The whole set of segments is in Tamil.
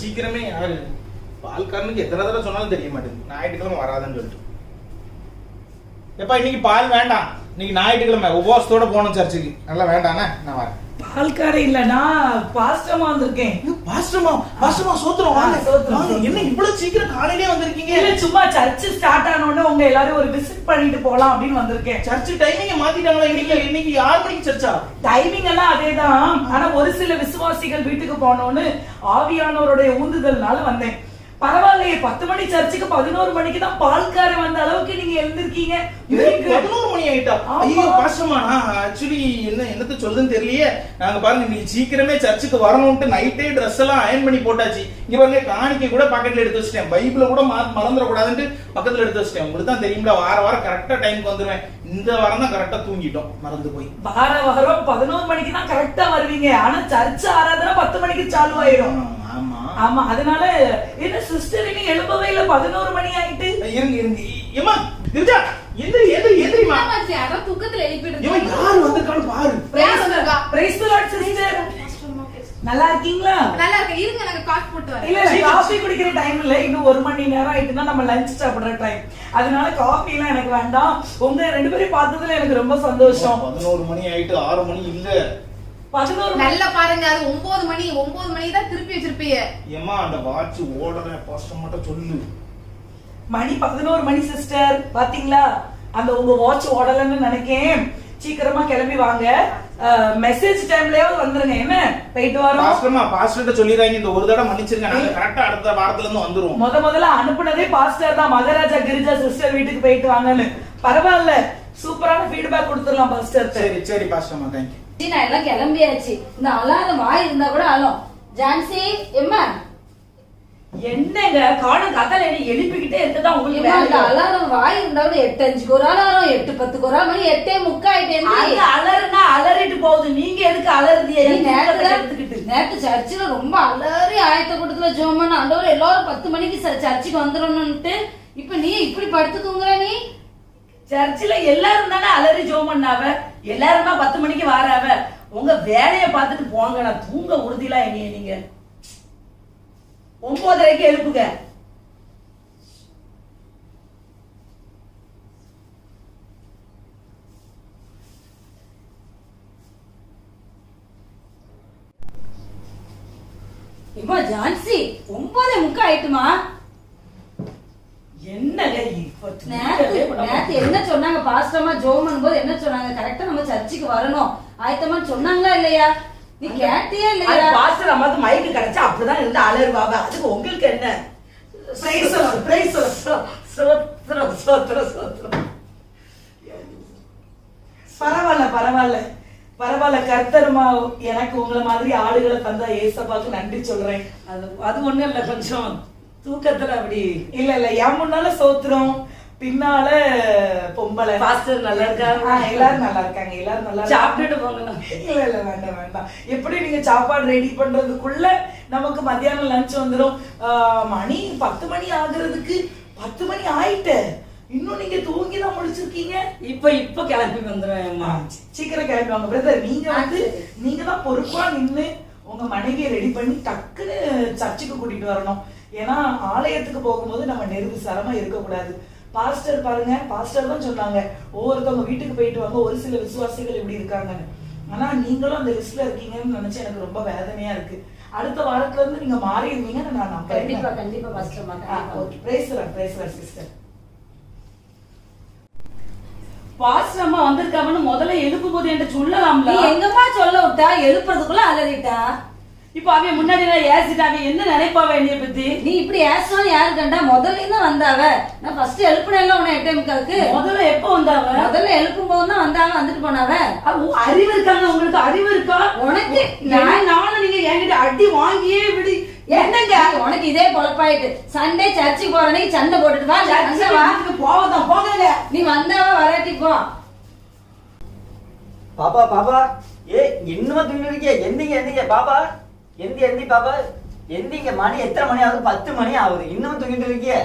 சீக்கிரமே யாரு பால்காரனுக்கு எத்தனை தடவை சொன்னாலும் தெரிய மாட்டேங்குது ஞாயிற்றுக்கிழமை வராதுன்னு சொல்லிட்டு. எப்பா இன்னைக்கு பால் வேண்டாம், இன்னைக்கு ஞாயிற்றுக்கிழமை உபவாசத்தோட போகணும் சர்ச்சுக்கு. நல்லா வேண்டாண்ணே, நான் வரேன். பால்கார இல்லனா பாஸ்டமா வந்திருக்கேன். பாஸ்டமா சோத்திரம் வாங்க. என்ன இவ்வளவு சீக்கிரம் காலையிலே வந்திருக்கீங்க? இல்ல சும்மா சர்ச் ஸ்டார்ட் ஆன உடனே உங்க எல்லாரும் ஒரு விசிட் பண்ணிட்டு போலாம் அப்படின்னு வந்திருக்கேன். சர்ச் டைமிங்க மாத்திட்டாங்களா? இன்னைக்கு 6 மணிக்கு சர்ச்சா? டைமிங் எல்லாம் அதேதான். ஆனா ஒரு சில விசுவாசிகள் வீட்டுக்கு போனோன்னு ஆவியானவருடைய ஊந்துதல்னால வந்தேன். பரவாயில்லையே, 10 மணி சர்ச்சுக்கு 11 மணிக்கு தான் பால்கார வந்த அளவுக்கு நீங்க எழுந்திருக்கீங்க. 11 மணி ஆயிட்டா? ஐயோ பாஸ்டமா, நான் ஆக்சுவலி என்னத்த சொல்லுதுன்னு தெரியலையே. நாங்க பாருங்க இன்னைக்கு சீக்கிரமே சர்ச்சுக்கு வரணும்ட்டு நைட்டே ட்ரெஸ் எல்லாம் அயன் பண்ணி போட்டாச்சு. இங்க பாருங்க காணிக்கை கூட பாக்கெட்ல எடுத்து வச்சிட்டேன். பைபிள கூட மறந்துட கூடாதுன்னு பக்கத்துல எடுத்து வச்சிட்டேன். உங்களுக்கு தான் தெரியுங்களா, வாரம் கரெக்டா டைமுக்கு வந்துருவேன். இந்த வாரம் தான் கரெக்டா தூங்கிட்டோம், மறந்து போய். வாரம் 11 மணிக்கு தான் கரெக்டா வருவீங்க. ஆனா சர்ச் ஆராதனை 10 மணிக்கு சாலு ஆயிடும். ஆமா, அதனால என்ன சிஸ்டர் நீங்க எழுப்பவே இல்ல? 11 மணி ஆயிட்டு. இருங்க ஏமா திருஜா, எந்திரிமா. அட தூக்கத்துல எழுப்பிடு. ஏமா யார் வந்திருக்கான்னு பாரு. Praise the Lord sister. நல்லா இருக்கீங்களா? நல்லா இருக்கு. இருங்க, நாங்க காஃபி போட்டு வரேன். இல்ல காஃபி குடிக்கிற டைம் இல்ல, இன்னும் 1 மணி நேரம் ஆயிட்டுனா நம்ம லஞ்ச் சாப்பிடுற டைம். அதனால காஃபி எல்லாம் எனக்கு வேண்டாம். உங்க ரெண்டு பேரும் பார்த்ததுல எனக்கு ரொம்ப சந்தோஷம். 11 மணி ஆயிட்டு, 6 மணி இல்ல. 11 நல்லா பாருங்க, அது 9 மணி தான் திருப்பி வச்சிருப்பீங்க. ஏமா அந்த வாட்ச் ஓடற பாஸ்டர் மட்டும் சொல்லு. மணி 11 மணி சிஸ்டர். பாத்தீங்களா, அந்த உங்க வாட்ச் ஓடலன்னு நினைக்கேன். சீக்கிரமா கிளம்பி வாங்க. மெசேஜ் டைம்லயாவது வந்துருங்க. என்ன போயிட்டு வரோம். பாஸ்டர்ட்ட சொல்லிராங்க, இந்த ஒரு தடவை மன்னிச்சிருங்க, நாங்க கரெக்ட்டா அடுத்த வாரத்துல இருந்து வந்துருவோம். முதல்ல அனுப்புனதே பாஸ்டர் தான், மகாராஜா கிரிஜா சிஸ்டர் வீட்டுக்கு போயிட்டு வாங்கன்னு. பரவாயில்ல, சூப்பரான ஃபீட்பேக் கொடுத்துடலாம் பாஸ்டர். சரி பாஸ்டர்மா, தேங்க்யூ. நான் எல்லாம் கிளம்பியாச்சு. இந்த அலாரம் வாய் இருந்தா கூட அலம். ஜான்சி எம்மா, என்னங்க காணும் கதல எழுப்பிக்கிட்டே இருக்கதான் உங்களுக்கு வேலை? இந்த அலாரம் வாய் இருந்தா கூட 8:05 ஒரு அலாரம், 8:10 ஒரு மணி, 8:45 ஆயிட்டே. அலறுனா அலறிட்டு போகுது, நீங்க எதுக்கு அலறுதிய? நேற்று சர்ச்சில் ரொம்ப அலறி ஆயத்த கூட்டத்துல ஜோமன் ஆண்டவர் எல்லாரும் 10 மணிக்கு சர்ச்சுக்கு வந்துடணும்னுட்டு. இப்ப நீ இப்படி படுத்து தூங்குற? நீ சர்ச்சில் எல்லாரும் தானே அலறி ஜோம் பண்ணாவ, எல்லாரும் தான் 10 மணிக்கு வாராவ. உங்க வேலையை பார்த்துட்டு போங்க. நான் தூங்க உறுதியெல்லாம் என்னைய நீங்க 9:30க்கு எழுப்புங்க. இம்மா ஜான்சி 9:45 ஆயிட்டுமா? என்னங்க நேத்து என்ன சொன்னாங்க? பாஸ்டமா ஜோமன் போது என்ன சொன்னாங்க? கரெக்டா நம்ம சர்ச்சுக்கு வரணும் ஆயத்தமா சொன்னாங்களா இல்லையா? நீ கேட்டியா இல்லையா? பாஸ்டர் அம்மாக்கு மைக்கு கிடைச்சா அப்படிதான் இருந்து அலறுவாங்க. அதுக்கு உங்களுக்கு என்ன? பரவாயில்ல. கர்த்தருமா எனக்கு உங்களை மாதிரி ஆளுகளை தந்தா ஏசப்பாக்கு நன்றி சொல்றேன். அது ஒண்ணும் இல்ல, கொஞ்சம் தூக்கத்துல அப்படி இல்ல என் முன்னால சோத்துறோம், பின்னால பொம்பளை. பாஸ்டர் நல்லா இருக்காங்க? எல்லாரும் நல்லா இருக்காங்க. எல்லாரும் நல்லா சாப்பிட்டுட்டு போங்க. இல்ல வேண்டாம். எப்படி நீங்க சாப்பாடு ரெடி பண்றதுக்குள்ள நமக்கு மத்தியானம் லஞ்ச் வந்துடும். மணி 10 மணி ஆகுறதுக்கு 10 மணி ஆயிட்டு இன்னும் நீங்க தூங்கி தான் முடிச்சிருக்கீங்க. இப்ப கிளம்பி வந்துடுவேன். சீக்கிரம் கிளம்பி வாங்க பிரதர். நீங்க தான் பொறுப்பா நின்று உங்க மனைவியை ரெடி பண்ணி டக்குன்னு சர்ச்சுக்கு கூட்டிட்டு வரணும். ஏன்னா ஆலயத்துக்கு போகும்போது நம்ம நெருகுசாரமா இருக்கக்கூடாது. பாஸ்டர் பாருங்க, பாஸ்டர் தான் சொன்னாங்க ஒவ்வொருத்தவங்க வீட்டுக்கு போயிட்டு வாங்க, ஒரு சில விசுவாசிகள் இப்படி இருக்காங்கன்னு. ஆனா நீங்களும் அந்த லிஸ்ட்ல இருக்கீங்கன்னு நினைச்சு எனக்கு ரொம்ப வேதனையா இருக்கு. அடுத்த வாரத்துல இருந்து நீங்க மாறிடுவீங்கன்னு நான் நம்புறேன். கண்டிப்பா பாஸ்டர் சிஸ்டர். பாஸ்டர் அம்மா வந்திருக்காங்கன்னு முதல்ல எழுப்பும் போது என்கிட்ட சொல்லலாம்ல. எங்கம்மா சொல்ல விட்டா? எழுப்புறதுக்குள்ள அலறிட்டா. இப்ப அவ முன்னாடி ஏசிட்டாங்க, என்ன நினைப்பாவ என்னைய பத்தி? நீ இப்படி ஏசுவான்னு யாரு கண்டா? முதல்ல தான் வந்தாவ. நான் ஃபர்ஸ்ட் எழுப்புனேன்ல உன்னை 8:45. முதல்ல எப்ப வந்தாவ? முதல்ல எழுப்பும் போது தான் வந்தாங்க, வந்துட்டு போனாவ. அறிவு இருக்காங்க உங்களுக்கு? அறிவு இருக்கா உனக்கு? நானும் நீங்க என்கிட்ட அடி வாங்கியே விடு. என்னங்க உனக்கு இதே பொழப்பாயிட்டு? சண்டே சர்ச்சுக்கு போறனே சண்டை போட்டுட்டு வா. போவதான் போங்க. நீ வந்தாவ வராட்டி போ. பாப்பா ஏ இன்னும் தூங்கி இருக்கிய? எந்திங்க பாப்பா, எந்தி பாப்பா, எந்திங்க. மணி எத்தனை மணி ஆகுது? 10 மணி ஆகுது, இன்னும் தூங்கிட்டு இருக்கிய?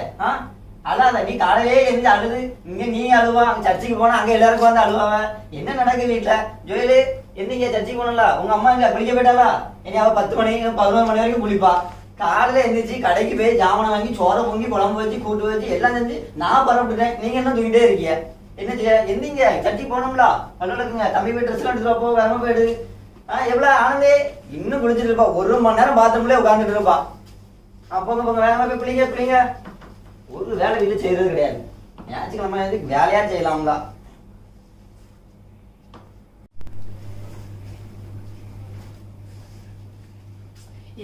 அழாத. நீ காலையிலே எந்த அழுது, இங்க நீ அழுவா, அங்க சர்ச்சுக்கு போனா அங்க எல்லாருக்கும் வந்து அழுவாவ. என்ன நடக்குது வீட்டுல? ஜோயிலு எந்திங்க, சர்ச்சுக்கு போனல. உங்க அம்மா இங்க குளிக்க போயிட்டாளா? இனி அவ 10 மணி 11 மணி வரைக்கும் குளிப்பா. காலையில எந்திரிச்சு கடைக்கு போய் ஜாமனை வாங்கி சோறை பொங்கி குழம்பு வச்சு கூட்டு வச்சு எல்லாம் செஞ்சு நான் பரப்பிட்டேன். நீங்க என்ன தூங்கிட்டே இருக்கீங்க? என்ன செய்ய எந்திங்க சட்டி போனோம்ல பல்லுக்குங்க தம்பி போய் ட்ரெஸ் எடுத்துட்டு போ வேகமா போயிடு. எவ்வளவு ஆனந்தே இன்னும் குளிச்சுட்டு இருப்பா. 1 மணி நேரம் பாத்ரூம்ல உட்காந்துட்டு இருப்பா. போங்க போங்க வேகமா போய் பிள்ளைங்க ஒரு வேலை வீட்டுல செய்யறது கிடையாது. ஞாயிற்றுக்கிழமை வேலையா செய்யலாம்ல.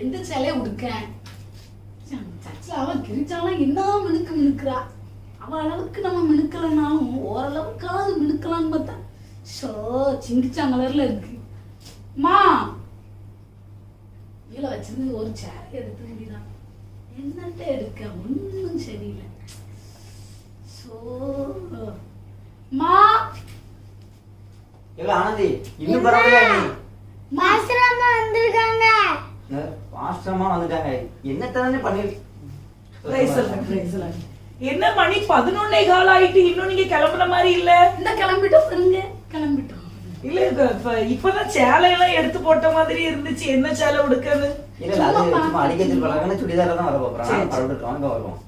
எந்த சேலையை உடுக்கேன் சர்ச்சில் அவன் கிரிச்சாலாம் என்ன மினுக்குறா. அவன் அளவுக்கு நம்ம மினுக்கலனாலும் ஓரளவுக்காவது மினுக்கலான்னு பார்த்தா ஷோ சிங்கிச்சாங்கலர்ல இருக்கு. மா வீல வச்சிருந்து ஒரு சேலை எடுத்து முடிதான் என்னட்ட எடுக்க ஒன்றும் சரியில்லை. ஷோ மா எவ்வளவு ஆனந்தி இன்னும் பரவாயில்லையா நீ? மாஸ்டரம்மா வந்திருக்காங்க. பாஸ்டமா வந்துட்டாங்க. என்ன தானே பண்ணி என்ன மணி 11:15 ஆயிட்டு இன்னும் நீங்க கிளம்புற மாதிரி இல்ல? இந்த கிளம்பிட்டோம் இருங்க கிளம்பிட்டோம். இல்ல இப்பதான் சேலையெல்லாம் எடுத்து போட்ட மாதிரி இருந்துச்சு. என்ன சேலை உடுக்கன்னு? இல்ல அது சும்மா அடிக்கடி பழகன சுடிதார தான் வர போறோம். பரவாயில்லை வாங்க வருவோம்.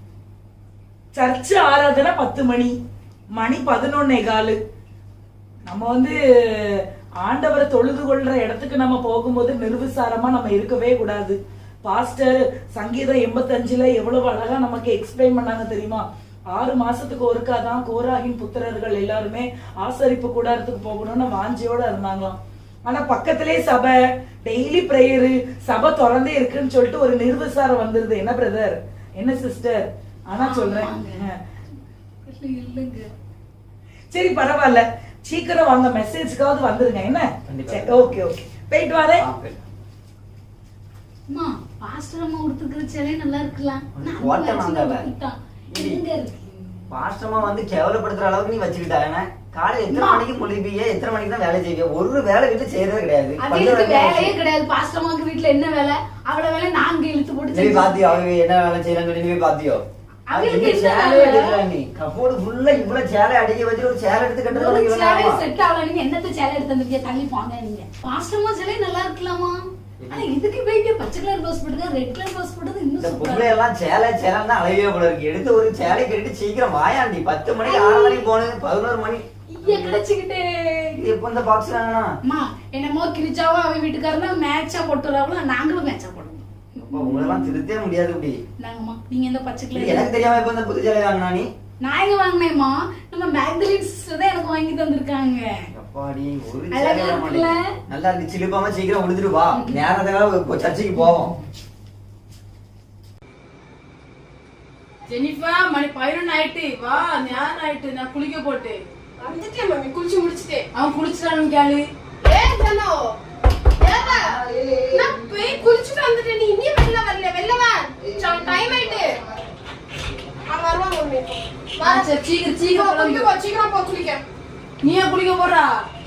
சர்ச்சு ஆராதனை 10 மணி, மணி 11:15. நம்ம ஆண்டவரை தொழுது கொள்ற இடத்துக்கு நம்ம போகும்போது நிர்விசாரமா நம்ம இருக்கவே கூடாது. பாஸ்டர் சங்கீதம் 85ல எவ்வளவு அழகா நமக்கு எக்ஸ்பிளைன் பண்ணாங்க தெரியுமா? 6 மாசத்துக்கு ஒருக்காதான் கோராகின் புத்திரர்கள் எல்லாருமே ஆசரிப்பு கூடாரத்துக்கு போகணும்னு வாஞ்சியோட இருந்தாங்களாம். ஆனா பக்கத்திலே சபை, டெய்லி பிரேயரு, சபை திறந்தே இருக்குன்னு சொல்லிட்டு ஒரு நிர்விசாரம் வந்துருது. என்ன பிரதர், என்ன சிஸ்டர்? ஆனா சொல்றேன் இல்லைங்க. சரி பரவாயில்ல, சீக்கிரம் வாங்க, மெசேஜ்க்காவது வந்துருங்க. என்ன? ஓகே ஓகே போயிட்டு வரேன். அம்மா பாஸ்டர் அம்மா உடுத்துக்கிற சேலை நல்லா இருக்கலாம். பாஸ்டமா கேவலப்படுத்துற அளவுக்கு நீ வச்சுக்கிட்டாங்க. காலை எத்தனை மணிக்கு முடிப்பீங்க? எத்தனை மணிக்கு தான் வேலை செய்வீங்க? ஒரு வேலை வீட்டுல செய்யறது கிடையாது. வேலையே கிடையாது. பாஸ்டர் அம்மாக்கு வீட்டுல என்ன வேலை? அவளோட வேலை நாங்க இழுத்து போட்டு நீ பாத்தியோ அவங்க என்ன வேலை செய்யறாங்க சொல்லி நீ பாத்தியோ? கப்போடு ஃபுல்லா இவ்வளவு சேலை அடிக்க வச்சு ஒரு சேலை எடுத்து கட்டுறது செட் ஆகல. நீங்க என்னத்த சேலை எடுத்து வந்திருக்கீங்க? தள்ளி போங்க. நீங்க பாஸ்டர் அம்மா சேலை நல்லா இருக்கலாமா? ஆனா இதுக்கு போயிட்டு பச்சை கலர் ப்ளவுஸ் போடுங்க, ரெட் கலர் ப்ளவுஸ் போடுறது இன்னும் இந்த பொம்பளை எல்லாம் சேலை சேலைன்னு அழகே போல இருக்கு. எடுத்து ஒரு சேலை கட்டிட்டு சீக்கிரம் வாயாண்டி. 10 மணிக்கு 6 மணிக்கு போனது 11 மணி கிடைச்சுக்கிட்டே. எப்ப இந்த பாக்ஸ் அம்மா என்னமோ கிரிச்சாவோ அவ வீட்டுக்காரனா மேட்சா போட்டுறாங்களோ நாங்களும் மேட்சா போடுவோம். உங்களெல்லாம் திருத்தே முடியாது. இப்படி நாங்கம்மா நீங்க இந்த பச்சை கலர் எனக்கு தெரியாம இப்ப இந்த புது சேலை வாங்கினா நீ? நான் எங்க வாங்கினேம்மா? நம்ம மேக்தலின்ஸ் தான் எனக்கு வாங்கி தந்திருக்காங்க. அப்பாடி ஒரு சேலை நல்லா இருக்கு. சிலுப்பாம சீக்கிரம் உடுத்துட்டு வா. நேரத்துக்காக சர்ச்சைக்கு போவோம். ஜெனிஃபா மணி 11 ஆயிட்டு வா. நேரம் ஆயிட்டு. நான் குளிக்க போட்டு வந்துட்டேன் மம்மி, குளிச்சு முடிச்சிட்டேன். அவன் குளிச்சுட்டான்னு கேளு. ஜனோ ஏவா நான் போய் குளிச்சுட்டு வந்துட்டேன். நீ இன்னும் வெளில வா. டைம் ஆயிட்டு. வருவாங்க மம்மி. சீக்கிரம் போ குளிக்க. நீ ஏன் குளிக்க போறா?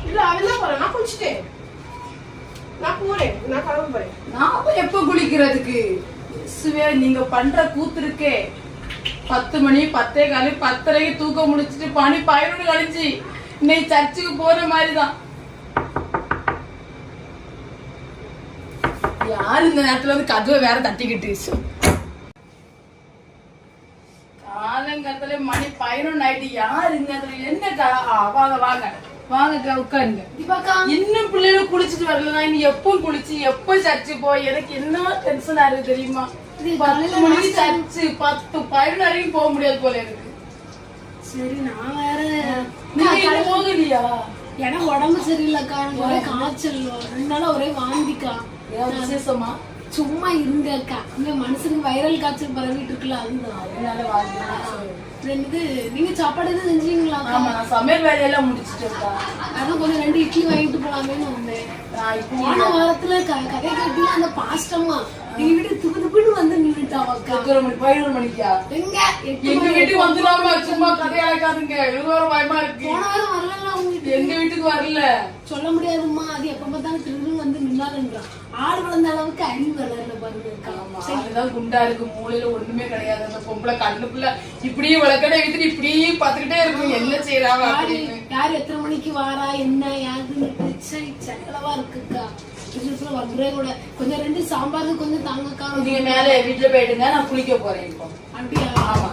இல்ல அவன் தான் போறேன். நான் குளிச்சுட்டேன். நான் போறேன். நான் கிளம்ப போறேன். நான் எப்ப குளிக்கிறதுக்கு? நீங்க பண்ற கூத்து இருக்கே. 10 மணி 10:15 10:30 தூக்க முடிச்சிட்டு பணி 11 கழிச்சு இன்னைக்கு சர்ச்சுக்கு போற மாதிரிதான். யாரு இந்த நேரத்துல கதவை வேற தட்டிக்கிட்டு காலங்கத்துல மணி 11 ஆயிட்டு. யாரு இந்த நேரத்துல என்ன? வாங்க வாங்க வாங்க உட்காருங்க. இன்னும் பிள்ளைங்க குளிச்சுட்டு வரலன்னா நீ எப்ப குளிச்சு எப்ப சர்ச்சு போய் எனக்கு என்ன டென்ஷன் ஆகுது தெரியுமா? 10 மணிக்கு சர்ச்சு 10-11 வரைக்கும் போக முடியாது போல எனக்கு. சரி நான் வேற நீங்க போகலையா? எனக்கு உடம்பு சரியில்லைக்கா. எனக்கு ஒரே காய்ச்சல், 2 நாளா ஒரே வாந்திக்கா. விசேஷமா? சும்மா இருங்கக்கா. இங்க மனுஷனுக்கு வைரல் காய்ச்சல் பரவிட்டு இருக்குல்ல, அதுதான். அதனால வாந்தி. நீங்க சாப்பாடு எதுவும் செஞ்சீங்களா? ஆமா நான் சமையல் வேலையெல்லாம் முடிச்சுட்டேன்க்கா. அதான் கொஞ்சம் 2 இட்லி வாங்கிட்டு போலாமேன்னு வந்தேன். போன வாரத்துல கதை கேட்டு அந்த பாஸ்டம்மா எங்க வீட்டு துப்புன்னு வந்து நின்றுட்டாவாக்கா. 11 மணிக்கா? எங்க எங்க வீட்டுக்கு வந்துடாம சும்மா கதையா இருக்காதுங்க. எனக்கு ஒரு பயமா இருக்கு. போன வாரம் வரல அவங்க எங்க வீட்டுக்கு வரல. சொல்ல முடியாதுமா. அது எப்ப பார்த்தாலும் திருடு வந்து நின்னாருன்றான். ஆடு வளர்ந்த அளவுக்கு அறிவு வளரல பாருங்க. அதுதான் குண்டா இருக்கு. மூளையில ஒண்ணுமே கிடையாது. அந்த பொம்பளை கண்ணுக்குள்ள இப்படியே விளக்கடை எடுத்துட்டு இப்படியே பாத்துக்கிட்டே இருக்கும். என்ன செய்யறாங்க? யாரு எத்தனை மணிக்கு வாரா என்ன யாருன்னு செலவா இருக்குக்கா. பிசினஸ்ல வந்துடவே கூட கொஞ்சம் 2 சாம்பார் கொஞ்சம் தாங்கக்கா. நீங்க மேல வீட்டுல போயிடுங்க, நான் குளிக்க போறேன் இப்போ. அப்படியா? ஆமா.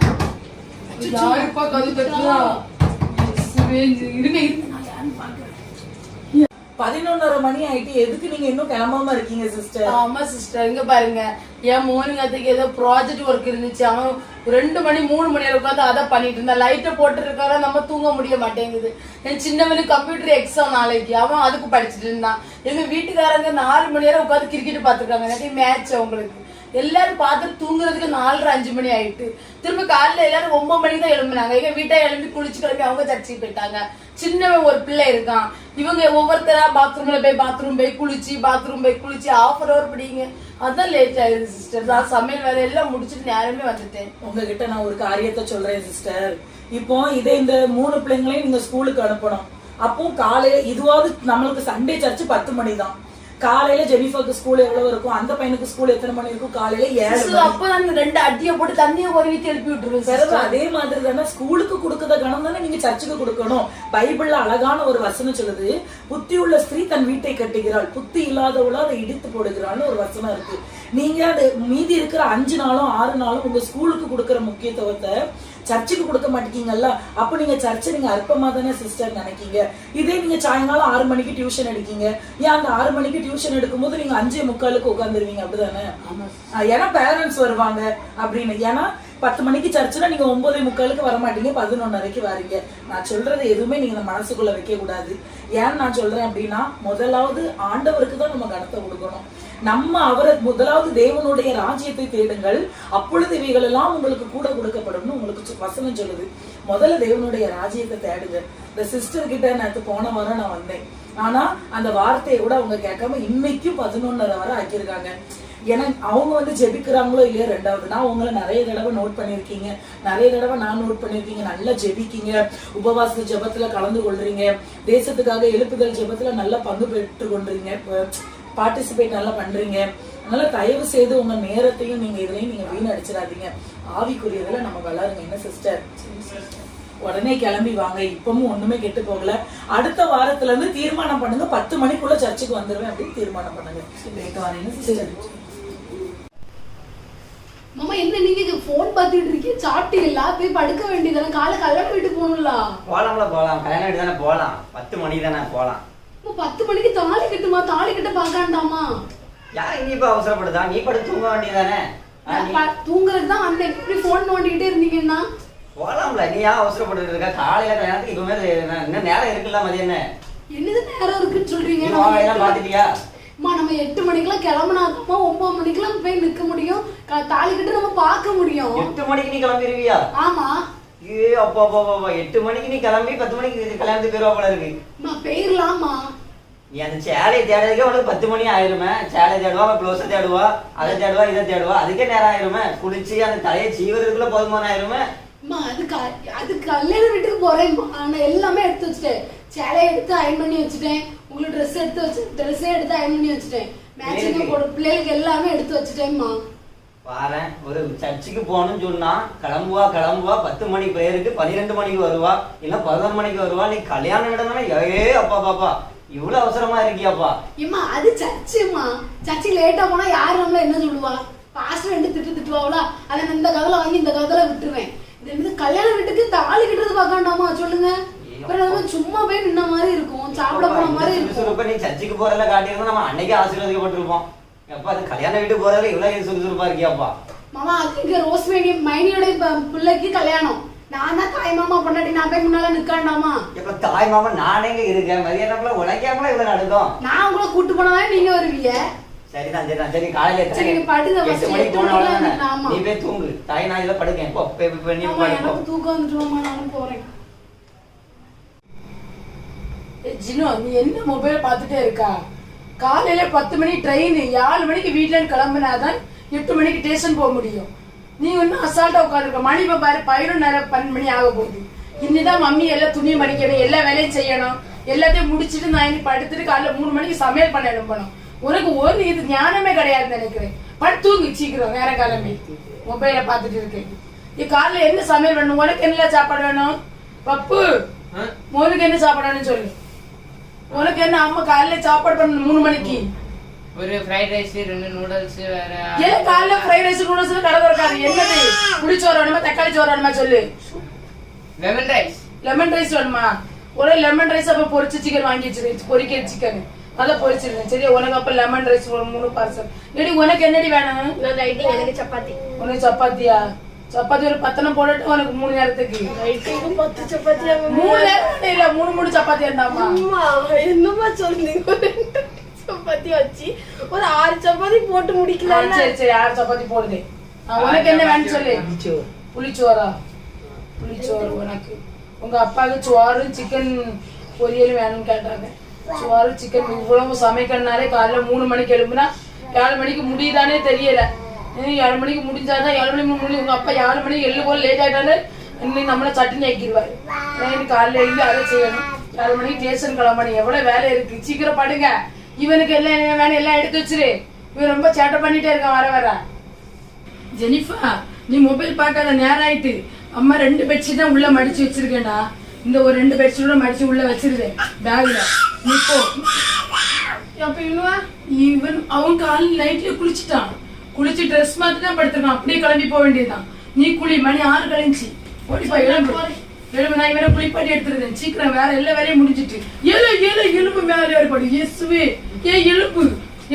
யாருப்பா கது கட்டுறா? இருங்க நான் யாருன்னு பாக்குறேன். 11:30 மணி ஆயிட்டு எதுக்கு நீங்க இன்னும் கிளம்பாம இருக்கீங்க சிஸ்டர்? ஆமா சிஸ்டர், இங்க பாருங்க, என் மோர்னிங் அதுக்கு ஏதோ ப்ராஜெக்ட் ஒர்க் இருந்துச்சு. அவன் 2 மணி 3 மணி வரை உட்காந்து அதை பண்ணிட்டு இருந்தா. லைட்டை போட்டு இருக்காரா, நம்ம தூங்க முடிய மாட்டேங்குது. என் சின்னவனுக்கு கம்ப்யூட்டர் எக்ஸாம் நாளைக்கு, அவன் அதுக்கு படிச்சுட்டு இருந்தான். எங்க வீட்டுக்காரங்க 4 மணி வரை உட்காந்து கிரிக்கெட் பாத்துருக்காங்க. மேட்ச் அவங்களுக்கு எல்லாரும் பார்த்துட்டு தூங்குறதுக்கு 4:30 5 மணி ஆயிட்டு. திரும்ப காலையில எல்லாரும் 9 மணிக்கு தான் எழும்பினாங்க. எங்க வீட்டை எழும்பி குளிச்சு கிளம்பி அவங்க சர்ச்சைக்கு போயிட்டாங்க. சின்னவன் ஒரு பிள்ளை இருக்கான். இவங்க ஒவ்வொருத்தரா பாத்ரூம் போய் குளிச்சு ½ hour படிங்க. அதான் லேட் ஆயிடுது சிஸ்டர். நான் சமையல் வேலை எல்லாம் முடிச்சுட்டு நேரமே வந்துட்டேன். உங்ககிட்ட நான் ஒரு காரியத்தை சொல்றேன் சிஸ்டர். இப்போ இதே இந்த 3 பிள்ளைங்களையும் நீங்க ஸ்கூலுக்கு அனுப்பணும். அப்போ காலையில இதுவாவது நம்மளுக்கு சண்டே சர்ச்சு 10 மணி தான். காலையில ஜெனிஃபருக்கு ஸ்கூல் எவ்வளவு இருக்கும், அந்த பையனுக்கு ஸ்கூல் எத்தனை மணி இருக்கும்? காலையில 7 மணி. அப்ப நான் 2 அடியை போட்டு தண்ணியை ஒரு வீட்டு எழுப்பி விட்டுருவேன். அதே மாதிரி தானே ஸ்கூலுக்கு கொடுக்கற கணம் தானே நீங்க சர்ச்சுக்கு கொடுக்கணும். பைபிள்ல அழகான ஒரு வசனம் சொல்லுது, புத்தி உள்ள ஸ்திரீ தன் வீட்டை கட்டுகிறாள், புத்தி இல்லாதவளோ அதை இடித்து போடுகிறாள்னு ஒரு வசனம் இருக்கு. நீங்க அது மீதி இருக்கிற 5 நாளும் 6 நாளும் உங்க ஸ்கூலுக்கு கொடுக்கற முக்கியத்துவத்தை சர்ச்சுக்கு கொடுக்க மாட்டீங்கல்ல. அப்ப நீங்க சர்ச்சை நீங்க அற்பமா தானே சிஸ்டர் நினைக்கீங்க. இதே நீங்க சாயங்காலம் 6 மணிக்கு டியூஷன் எடுக்கீங்க, ஏன் அந்த 6 மணிக்கு டியூஷன் எடுக்கும் போது நீங்க 5:45 உட்காந்துருவீங்க, அப்படிதானே? ஏன்னா பேரண்ட்ஸ் வருவாங்க அப்படின்னு. ஏன்னா 10 மணிக்கு சர்ச்சுனா நீங்க 9:45 வர மாட்டீங்க, 11:30 வரீங்க. நான் சொல்றது எதுவுமே நீங்க மனசுக்குள்ள வைக்க கூடாது. ஏன் நான் சொல்றேன் அப்படின்னா, முதலாவது ஆண்டவருக்கு தான் நம்ம கனத்தை கொடுக்கணும். நம்ம அவரை முதலாவது தேவனுடைய ராஜ்யத்தை தேடுங்கள், அப்பொழுது இவைகள் எல்லாம் உங்களுக்கு கூட கொடுக்கப்படும் உங்களுக்கு வசனம் சொல்லுது. முதல்ல தேவனுடைய ராஜ்யத்தை தேடுங்க. இந்த சிஸ்டர் கிட்ட நேற்று போன வாரம் நான் வந்தேன். ஆனா அந்த வார்த்தையை கூட அவங்க கேட்காம இன்னைக்கும் 11:30 வரை ஆக்கியிருக்காங்க. ஏன்னா அவங்க வந்து ஜெபிக்கிறாங்களோ இல்லையோ ரெண்டாவது, நான் உங்களை நிறைய தடவை நோட் பண்ணிருக்கீங்க, நிறைய தடவை நான் நோட் பண்ணிருக்கீங்க. நல்லா ஜெபிக்கீங்க, உபவாச ஜெபத்துல கலந்து கொள்றீங்க, தேசத்துக்காக எழுப்புதல் ஜெபத்துல நல்லா பங்கு பெற்று கொள்றீங்க, பார்ட்டிசிபேட் நல்லா பண்றீங்க. அதனால தயவு செய்து உங்க நேரத்தையும் நீங்க இதுலயும் நீங்க வீணடிச்சிடாதீங்க. ஆவிக்குரியதுல நம்ம வளருங்க. என்ன சிஸ்டர்? உடனே கிளம்பி வாங்க. இப்பவும் ஒண்ணுமே கெட்டு போகல. அடுத்த வாரத்துல இருந்து தீர்மானம் பண்ணுங்க, 10 மணிக்குள்ள சர்ச்சுக்கு வந்துருவேன் அப்படின்னு தீர்மானம் பண்ணுங்க. மாமா என்ன நீங்க போன் பாத்துட்டு இருக்கீங்க? சாப்பிட்டீங்களா? போய் படுக்க வேண்டியதானே? கல்யாண வீட்டுக்கு போகணும்ல. போலாம், கல்யாண வீட்டு தானே போலாம். 10 மணிக்கு தானே போலாம். 10 மணிக்கு தாலி கட்டுமா? தாலி கட்ட பாக்காண்டாமா? யார் இனி இப்ப அவசரப்படுதா? நீ படுத்து தூங்க வேண்டியதானே? தூங்குறதுக்கு தான் வந்தேன். இப்படி போன் நோண்டிக்கிட்டே இருந்தீங்கன்னா போலாம்ல. நீ ஏன் அவசரப்பட்டு இருக்க? காலையில கல்யாணத்துக்கு இப்பவே இன்னும் நேரம் இருக்குல்ல. மதியம் என்னது நேரம் இருக்குன்னு சொல்றீங்க? பாத்துட்டியா? நம்ம 8 மணிக்கெல்லாம் கிளம்பினாக்கமா 9 மணிக்கெல்லாம் போய் நிக்க முடியும், தாலி கட்டு நம்ம பார்க்க முடியும். 8 மணிக்கு நீ கிளம்பிடுவியா? ஆமா. ஏ அப்பா 8 மணிக்கு நீ கிளம்பி 10 மணிக்கு கல்யாணத்துக்கு போயிருவா போல இருக்கு. போயிடலாமா? நீ அந்த சேலையை தேடுறதுக்கே உனக்கு 10 மணி ஆயிருமே. சேலை தேடுவா, ப்ளவுஸை தேடுவா, அதை தேடுவா, இதை தேடுவா, அதுக்கே நேரம் ஆயிருமே. குளிச்சு அந்த தலையை சீவறதுக்குள்ள போதுமான ஆயிருமே. அது கல்யாண வீட்டுக்கு போறேன். நான் எல்லாமே எடுத்து வச்சுட்டேன். சேலையை எடுத்து அயன் பண்ணி வச்சுட்டேன், உங்களுக்கு ட்ரெஸ் எடுத்து வச்சு ட்ரெஸ்ஸே எடுத்து அயன் பண்ணி வச்சுட்டேன், மேட்சிங் போட பிள்ளைகளுக்கு எல்லாமே எடுத்து வச்சுட்டேன்மா. பாரு, ஒரு சர்ச்சுக்கு போகணும்னு சொன்னா கிளம்புவா 10 மணி பேருக்கு 12 மணிக்கு வருவா, இல்ல 11 மணிக்கு வருவா. நீ கல்யாணம் இடம்னா ஏ அப்பா பாப்பா இவ்வளவு அவசரமா இருக்கியாப்பா? ஏமா அது சர்ச்சுமா, சர்ச்சுக்கு லேட்டா போனா யாரு நம்மள என்ன சொல்லுவா? பாஸ்டர் ரெண்டு திட்டுவாங்களா? அதை நான் இந்த கதல வாங்கி இந்த கதல விட்டுருவேன். இது கல்யாண வீட்டுக்கு தாலி கட்டுறது பார்க்காண்டாமா சொல்லுங்க? சும்மா போய் நின்ன மாதிரி இருக்கும், சாப்பிட போன மாதிரி இருக்கும். நீ சர்ச்சுக்கு போறதுல காட்டியிருந்தா நம்ம அன்னைக்கே ஆசீர்வதிக்கப்பட்டிருப்போம். எப்ப அது கல்யாண வீட்டுக்கு போறதுல இவ்வளவு சுறுசுறுப்பா இருக்கியாப்பா? மாமா இங்க ரோஸ்மேனி மைனியோட பிள்ளைக்கு கல்யாணம். நான் தான் தாய் மாமா பொண்டாட்டி, நான் போய் முன்னால நிக்காண்டாமா? இப்ப தாய் மாமா நானே இருக்கேன், மதியானப்பல உழைக்காமல இவ்வளவு நடக்கும். நான் உங்களை கூட்டு போனாதான் நீங்க வருவீங்க. சரிதான் சரி காலையில 8 மணிக்கு போனவள நீ போய் தூங்கு. தாய் நான் இதுல படுக்கேன். எனக்கு தூக்கம் வந்துட்டு நானும் போறேன். ஜினோ, நீ என்ன மொபைல் பார்த்துட்டே இருக்கா? காலையில 10 மணி ட்ரெயின், 7 மணிக்கு வீட்டுல கிளம்பினாதான் 8 மணிக்கு ஸ்டேஷன் போக முடியும். நீ ஒன்னும் அசால்ட்டா உட்காந்துருக்க. மணி இப்ப பாரு 11 மணி ஆக போகுது. இன்னிதான் மம்மி எல்லாம் துணியை மடிக்கணும், எல்லா வேலையும் செய்யணும். எல்லாத்தையும் முடிச்சுட்டு நான் இனி படுத்துட்டு காலைல 3 மணிக்கு சமையல் பண்ண எழுப்பணும். உனக்கு ஒரு இது ஞானமே கிடையாதுன்னு நினைக்கிறேன். படுத்தூங்கு சீக்கிரம், வேற கிளம்பி மொபைல பாத்துட்டு இருக்கேன். நீ காலைல என்ன சமையல் வேணும்? உனக்கு என்ன சாப்பாடு வேணும்? பப்பு உனக்கு என்ன சாப்பாடு வேணும்னு சொல்லு. உனக்கு என்ன? அம்மா காலையில சாப்பாடு பண்ணணும் 3 மணிக்கு. ஒரு ஃப்ரைட் ரைஸ் 2 நூடுல்ஸ் வேற. ஏன் காலைல ஃப்ரைட் ரைஸ் நூடுல்ஸ் கடை திறக்காது? என்னது புளிச்சோறு வேணுமா தக்காளி சோறு வேணுமா சொல்லு. Lemon rice. லெமன் ரைஸ் வேணுமா? ஒரு லெமன் ரைஸ் அப்ப பொரிச்ச சிக்கன் வாங்கி வச்சிரு. பொரிக்கிற சிக்கன் அதை பொரிச்சிருந்தேன். சரியா? உனக்கு அப்ப லெமன் ரைஸ் ஒரு 3 பார்சல். ஏடி உனக்கு என்னடி வேணும்? நான் நைட்டுக்கு எனக்கு சப்பாத்தி. உனக்கு சப்பாத்தியா? சப்பாத்தி ஒரு 10 போட்டுட்டு உனக்கு 3 நேரத்துக்கு. நைட்டுக்கு 10 சப்பாத்தியா? 3 நேரம் இல்ல 3 சப்பாத்தி இருந்தாமா? அம்மா என்னமா சொல்றீங்க? சப்பாத்தி வச்சு ஒரு 6 சப்பாத்தி போட்டு முடிக்கலாம். சரி சரி 6 சப்பாத்தி போடுதே. உனக்கு என்ன வேணும் சொல்லு. புளிச்சோறா? புளிச்சோறு உனக்கு. உங்க அப்பாவுக்கு சோறு சிக்கன் பொரியல் வேணும்னு கேட்டாங்க. சோறு சிக்கன் இவ்வளவு சமைக்கணும்னாலே காலைல 3 மணிக்கு எழுப்புனா 7 மணிக்கு முடியுதானே தெரியல. 7 மணிக்கு முடிஞ்சாதான் 7 மணிக்கு முடியும். உங்க அப்பா 7 மணிக்கு எழுது போல லேட் ஆயிட்டாலே இன்னைக்கு நம்மள சட்னி ஆக்கிடுவாரு. காலையில எழுதி அதை செய்யணும். 7 மணிக்கு ஸ்டேஷன் கிளம்பணும். எவ்வளவு வேலை இருக்கு. சீக்கிரம் படுங்க. இவனுக்கு எல்லாம் வேணும் எல்லாம் எடுத்து வச்சிரு. இவன் ரொம்ப சேட்டை பண்ணிட்டே இருக்கான் வர வர. ஜெனிஃபா நீ மொபைல் பார்க்காத, நேரம் ஆயிட்டு. அம்மா 2 பெட்ஷீட் தான் உள்ள மடிச்சு வச்சிருக்கேன்டா. இந்த ஒரு 2 பெட்ஷீட்டோட மடிச்சு உள்ள வச்சிருக்கேன் பேக்ல. நீ போ. அப்ப இவன் அவன் காலையில் நைட்ல குளிச்சுட்டான். குளிச்சு ட்ரெஸ் மாத்தி தான் படுத்திருக்கான். அப்படியே கிளம்பி போக வேண்டியதுதான். நீ குளி. மணி 6 கழிஞ்சு. ஓடிப்பா எலும்பு. நான் இவனை குளிப்பாட்டி எடுத்துருந்தேன். சீக்கிரம் வேற எல்லா வேலையும் முடிஞ்சிட்டு. எலும்பு மேலே ஏற்படு. இயேசுவே எலும்பு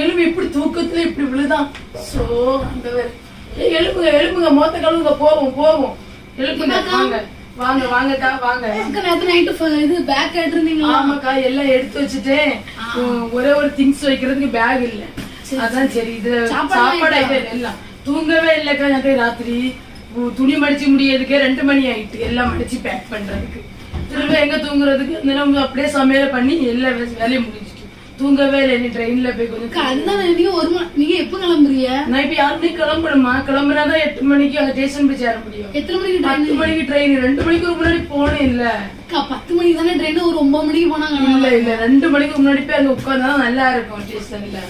எலும்பு இப்படி தூக்கத்துல இப்படி விழுதான். சோ அந்த எலும்புங்க மொத்த கழுவுங்க. போவோம் எலும்புங்க. வாங்க வாங்க வாங்கக்கா வாங்க. நேத்து நைட்டு இது பேக் கேட்டிருந்தீங்களா? ஆமாக்கா எல்லாம் எடுத்து வச்சுட்டேன். ஒரே ஒரு திங்ஸ் வைக்கிறதுக்கு பேக் இல்ல. அதான் சரி இது சாப்பாடு எல்லாம் தூங்கவே இல்லக்கா. எனக்கு ராத்திரி துணி மடிச்சு முடியறதுக்கே 2 மணி ஆயிட்டு. எல்லாம் மடிச்சு பேக் பண்றதுக்கு. திரும்ப எங்க தூங்குறதுக்கு அப்படியே சமையல பண்ணி எல்லா வேலையும் முடிஞ்சிட்டு தூங்கவே இல்லை. நீ ட்ரெயின்ல போய் கொஞ்சம் அதுதான் நீங்க எப்ப கிளம்புறீங்க? நான் இப்ப 6 மணிக்கு கிளம்பணுமா? கிளம்புனாதான் 8 மணிக்கு அங்க ஸ்டேஷன் போய் சேர முடியும். எத்தனை மணிக்கு? 10 மணிக்கு ட்ரெயின். 2 மணிக்கு முன்னாடி போனேன் இல்ல. 10 மணிக்கு தானே ட்ரெயின். ஒரு 9 மணிக்கு போனாங்க. இல்ல 2 மணிக்கு முன்னாடி போய் அங்க உட்கார்ந்தாதான் நல்லா இருக்கும் ஸ்டேஷன்ல.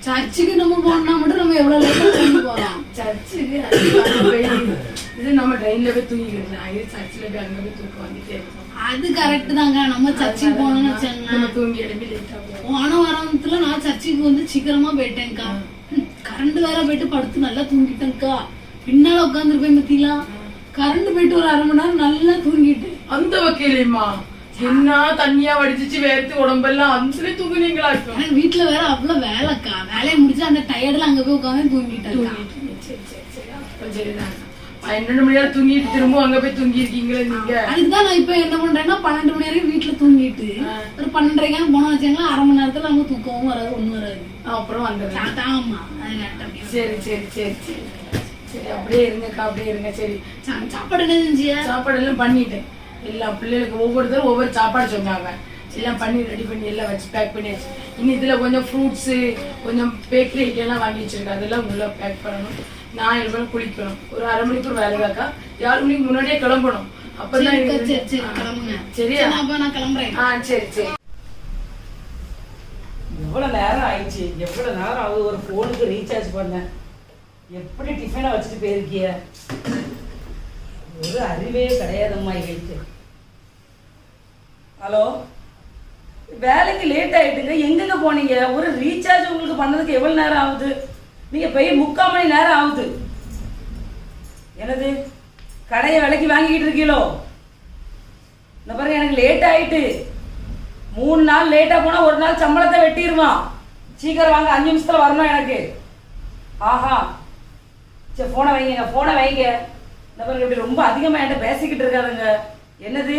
சர்ச்சுக்கு நம்ம போனா மட்டும் நம்ம எவ்வளவு லேட்டா போறோம். சர்ச்சுக்கு இது நம்ம ட்ரெயின்ல போய் தூங்கிக்கிறோம். சர்ச்சில் போய் அங்க போய் தூக்கம் வந்துட்டே இருக்கும். அது கரெக்ட் தாங்க. நம்ம சர்ச்சுக்கு போனோம்னு வச்சாங்க தூங்கி எழுப்பி லேட்டா போவோம். போன வாரத்துல நான் சர்ச்சுக்கு வந்து சீக்கிரமா போயிட்டேன்க்கா. கரண்ட் வேற போயிட்டு படுத்து நல்லா தூங்கிட்டேன்க்கா. பின்னால உட்காந்துருப்பேன் பத்திலாம். கரண்ட் போயிட்டு ஒரு 1/2 மணி நேரம் நல்லா தூங்கிட்டு. அந்த வகையிலமா என்ன தண்ணியா வடிச்சிச்சு வேர்த்து உடம்பெல்லாம் அந்த தூங்குனீங்களா? வீட்டுல வேற அவ்வளவு வேலைக்கா. வேலையை முடிச்சு அந்த டயர்ட்ல அங்க போய் உட்காந்து தூங்கிட்டேன். சரிதான் 12 மணி நேரம் தூங்கிட்டு திரும்ப அங்க போய் தூங்கி இருக்கீங்களா நீங்க? அதுக்குதான் நான் இப்ப என்ன பண்றேன்னா 12 மணி நேரம் வீட்டுல தூங்கிட்டு ஒரு 12:30 போன வச்சாங்களா 1/2 மணி நேரத்துல அவங்க தூக்கவும் வராது ஒண்ணும் வராது. அப்புறம் வந்துடுறேன். ஆமா சரி சரி சரி சரி சரி அப்படியே இருங்கக்கா அப்படியே இருங்க. சரி சாப்பாடு என்ன செஞ்சியா? சாப்பாடு எல்லாம் பண்ணிட்டேன். எல்லா பிள்ளைகளுக்கு ஒவ்வொருத்தரும் ஒவ்வொரு சாப்பாடு சொன்னாங்க. எல்லாம் பண்ணி ரெடி பண்ணி எல்லாம் வச்சு பேக் பண்ணி வச்சு. இன்னும் இதுல கொஞ்சம் ஃப்ரூட்ஸ் கொஞ்சம் பேக்கரி ஐட்டம் எல்லாம் வாங்கி வச்சிருக்கேன். அதெல்லாம் உள்ள பேக் பண்ணணும். நான் 7 மணிக்கு குளிக்கணும். ஒரு 1/2 மணிக்கு ஒரு வேலைக்காக்கா 7 மணிக்கு முன்னாடியே கிளம்பணும். அப்பதான் கிளம்புங்க. சரியா? அப்ப நான் கிளம்புறேன். சரி சரி. எவ்வளவு நேரம் ஆயிடுச்சு. எவ்வளவு நேரம் ஆகுது ஒரு போனுக்கு ரீசார்ஜ் பண்ண. எப்படி டிஃபனை வச்சுட்டு போயிருக்கிய? ஒரு அறிவே கிடையாதம்மா இவளுக்கு. ஹலோ வேலைக்கு லேட் ஆயிட்டுங்க. எங்கெங்க போனீங்க? ஒரு ரீசார்ஜ் உங்களுக்கு பண்ணதுக்கு எவ்வளவு நேரம் ஆகுது? நீங்க போய் 3/4 மணி நேரம் ஆகுது. என்னது கடையை விலைக்கு வாங்கிக்கிட்டு இருக்கீங்களோ? இந்த பாருங்க எனக்கு லேட் ஆயிட்டு. 3 நாள் லேட்டா போனா 1 நாள் சம்பளத்தை வெட்டிடுவான். சீக்கிரம் வாங்க 5 நிமிஷத்துல வரணும் எனக்கு. ஆஹா சரி போனை வைங்க போனை வைங்க. இந்த பாருங்க இப்படி ரொம்ப அதிகமா என்கிட்ட பேசிக்கிட்டு இருக்காதுங்க. என்னது